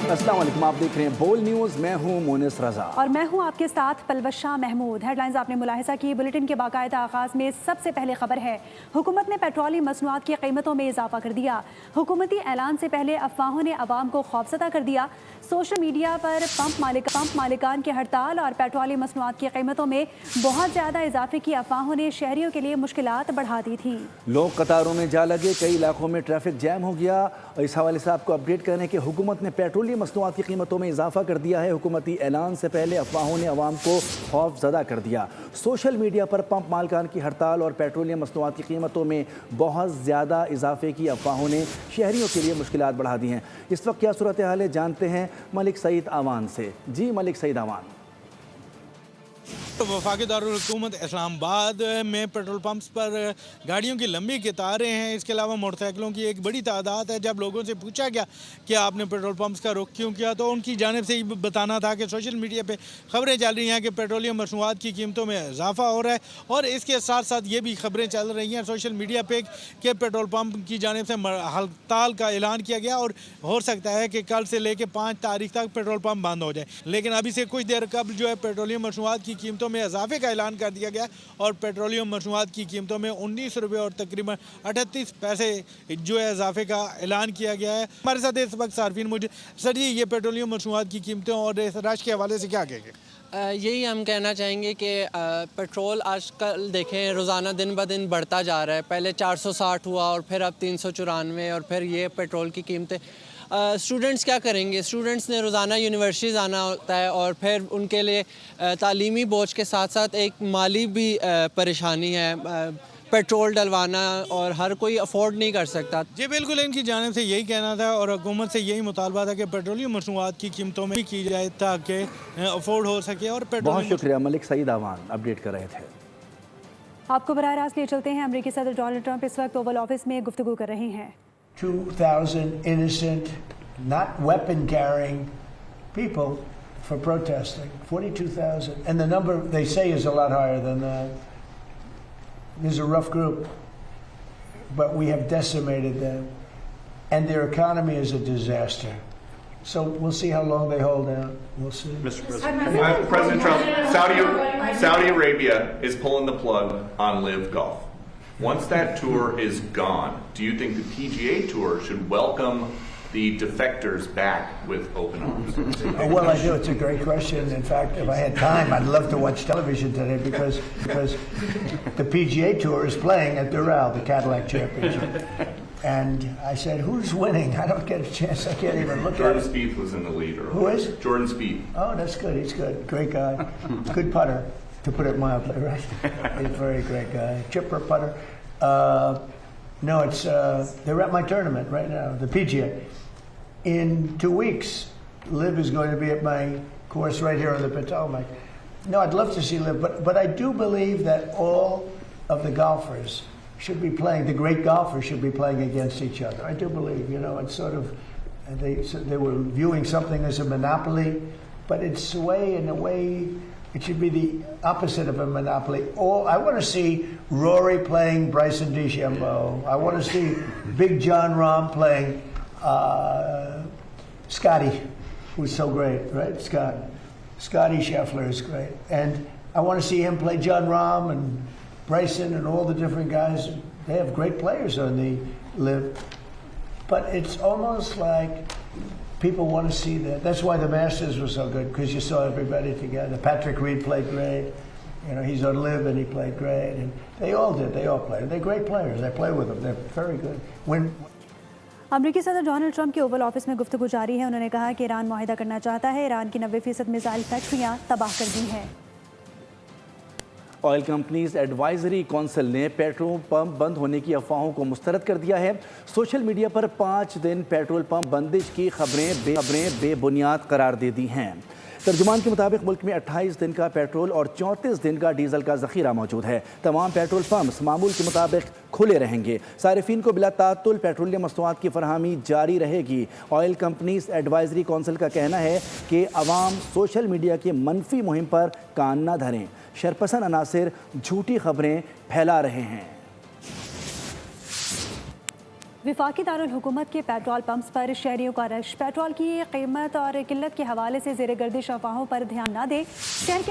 अस्सलाम वालेकुम, आप देख रहे हैं बोल न्यूज़। मैं हूं मोनिस रजा और मैं हूं आपके साथ पलवशा महमूद। हेडलाइंस आपने मुलाहिजा की। बुलेटिन के बाकायदा आगाज़ में सबसे पहले खबर है, हुकूमत ने पेट्रोलियम मसनूआत की कीमतों में इजाफा कर दिया। हुकूमती ऐलान से पहले अफवाहों ने अवाम को खौफजदा कर दिया। सोशल मीडिया पर पंप मालिकान की हड़ताल और पेट्रोलियम मसनूआत की कीमतों में बहुत ज़्यादा इजाफे की अफवाहों ने शहरियों के लिए मुश्किलात बढ़ा दी थी। लोग कतारों में जा लगे, कई इलाकों में ट्रैफिक जैम हो गया। इस हवाले से आपको अपडेट करें कि हुकूमत ने पेट्रोलियम मसनूआत की कीमतों में इजाफा कर दिया है। हुकूमती ऐलान से पहले अफवाहों ने अवाम को खौफजदा कर दिया। सोशल मीडिया पर पंप मालिकान की हड़ताल और पेट्रोलियम मसनूआत की कीमतों में बहुत ज़्यादा इजाफे की अफवाहों ने शहरियों के लिए मुश्किलात बढ़ा दी हैं। इस वक्त क्या सूरत हाल है, जानते हैं मलिक सईद आवान से। जी मलिक सईद आवान। वफाकी दारुल हुकूमत इस्लामाबाद में पेट्रोल पंप्स पर गाड़ियों की लंबी कतारें हैं। इसके अलावा मोटरसाइकिलों की एक बड़ी तादाद है। जब लोगों से पूछा गया कि आपने पेट्रोल पंप्स का रुख क्यों किया, तो उनकी जानिब से ही बताना था कि सोशल मीडिया पे खबरें चल रही हैं कि पेट्रोलियम मसनूआत की कीमतों में इजाफा हो रहा है। और इसके साथ साथ ये भी खबरें चल रही हैं सोशल मीडिया पे कि पेट्रोल पंप की जानिब से हड़ताल का ऐलान किया गया और हो सकता है कि कल से लेकर 5 तारीख तक पेट्रोल पंप बंद हो जाए। लेकिन अभी से कुछ देर कबल जो है पेट्रोलियम मसनूआत की कीमतों में इजाफे का ऐलान कर दिया गया और पेट्रोलियम मसनूआत की कीमतों में 19 रुपये और तकरीबन 38 पैसे जो है इजाफे का ऐलान किया गया है। हमारे साथ इस वक्त सार्फिन मुझे सर जी ये पेट्रोलियम मसनूआत की कीमतों और रश के हवाले से क्या कहेंगे? यही हम कहना चाहेंगे कि पेट्रोल आजकल देखें रोज़ाना दिन ब दिन बढ़ता जा रहा है। पहले 460 हुआ और फिर अब 394 और फिर ये पेट्रोल की कीमतें। स्टूडेंट्स क्या करेंगे? स्टूडेंट्स ने रोज़ाना यूनिवर्सिटीज़ आना होता है और फिर उनके लिए तालीमी बोझ के साथ साथ एक माली भी परेशानी है। पेट्रोल डलवाना और हर कोई अफोर्ड नहीं कर सकता। जी बिल्कुल, इनकी जानिब से यही कहना था और हुकूमत से यही मुतालबा था कि पेट्रोलियम मसनूआत की कीमतों में की जाए ताकि अफोर्ड हो सके। और बहुत शुक्रिया मलिक सईद आवान, अपडेट कर रहे थे। आपको बराह रास्त ले चलते हैं। अमेरिकी सदर डोनाल्ड ट्रंप इस वक्त ओवल ऑफिस में गुफ्तगू कर रहे हैं। 2,000 innocent, not weapon-carrying people for protesting. 42,000. And the number they say is a lot higher than that. This is a rough group, but we have decimated them. And their economy is a disaster. So we'll see how long they hold out. We'll see. Mr. President. President Trump, Saudi Arabia is pulling the plug on Live Golf. Once that tour is gone, do you think the PGA Tour should welcome the defectors back with open arms? Well, I do. It's a great question. In fact, if I had time, I'd love to watch television today because the PGA Tour is playing at Doral, the Cadillac Championship. And I said, who's winning? I don't get a chance. I can't even look at it. Jordan Spieth was in the lead earlier. Who is? Jordan Spieth. Oh, that's good. He's good. Great guy. Good putter, to put it mildly, right? He's a very great guy. Chipper putter. No, it's they're at my tournament right now, the PGA. In 2 weeks, Liv is going to be at my course right here on the Potomac. No, I'd love to see Liv, but I do believe that all of the golfers should be playing, the great golfers should be playing against each other. I do believe, you know, it's sort of, they were viewing something as a monopoly, but it's in a way, it should be the opposite of a monopoly. I want to see Rory playing Bryson DeChambeau. I want to see Big John Rahm playing Scotty, who's so great, right? Scotty Scheffler is great. And I want to see him play John Rahm and Bryson and all the different guys. They have great players on the Live. But it's almost like people want to see that. That's why the Masters was so good, because you saw everybody together. Patrick Reed played great. You know, he's on Live and he played great. And they all did. They all played. They're great players. I play with them. They're very good. अमरीकी सदर Donald Trump के Oval office में गुफ्तगू जारी है। उन्होंने कहा कि ईरान मुआहिदा करना चाहता है। ईरान की 90% मिसाइल फैक्ट्रियां तबाह कर दी हैं। ऑयल कंपनीज एडवाइजरी काउंसिल ने पेट्रोल पंप बंद होने की अफवाहों को मुस्तरद कर दिया है। सोशल मीडिया पर 5 दिन पेट्रोल पंप बंदिश की खबरें बेबुनियाद करार दे दी हैं। तर्जुमान के मुताबिक मुल्क में 28 दिन का पेट्रोल और 34 दिन का डीजल का ज़ख़ीरा मौजूद है। तमाम पेट्रोल पंप्स मामूल के मुताबिक खुले रहेंगे। सारिफीन को बिला तातुल पेट्रोलियम मसनूआत की फरहमी जारी रहेगी। ऑयल कंपनीज एडवाइजरी काउंसिल का कहना है कि अवाम सोशल मीडिया की मनफी मुहिम पर कान न धरें। शरपसंद अनासिर झूठी खबरें फैला रहे हैं। वफाकी दारुल-हुकूमत के पेट्रोल पंप्स पर शहरियों का रश। पेट्रोल की कीमत और किल्लत के हवाले से ज़ेर गर्दिश अफवाहों पर ध्यान न दें। शहर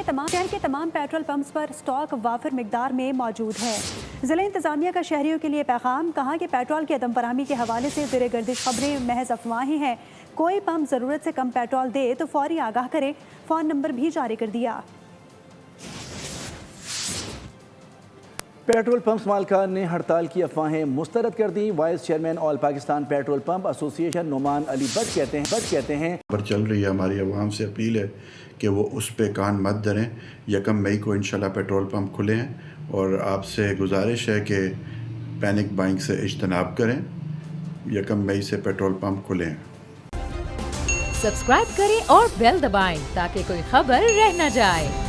के तमाम पेट्रोल पंप्स पर स्टॉक वाफिर मिकदार में मौजूद है। ज़िला इंतज़ामिया का शहरियों के लिए पैगाम, कहा कि पेट्रोल की अदम फराहमी के हवाले से ज़ेर गर्दिश खबरें महज अफवाहें हैं। कोई पंप ज़रूरत से कम पेट्रोल दे तो फौरी आगाह करे। फ़ोन नंबर भी जारी कर दिया। पेट्रोल पंप्स मालकान ने हड़ताल की अफवाहें मुस्तरद कर दी। Vice chairman all Pakistan petrol pump association Numan Ali Butt कहते हैं पर चल रही है। हमारी अवाम से अपील है कि वो उस पे कान मत धरें। 1 मई को इंशाल्लाह पेट्रोल पंप खुले हैं और आपसे गुजारिश है कि पैनिक बाइंग से इज्तनाब करें। 1 मई से पेट्रोल पंप खुले हैं। सब्सक्राइब करें और बेल दबाएं ताकि कोई खबर रह न जाए।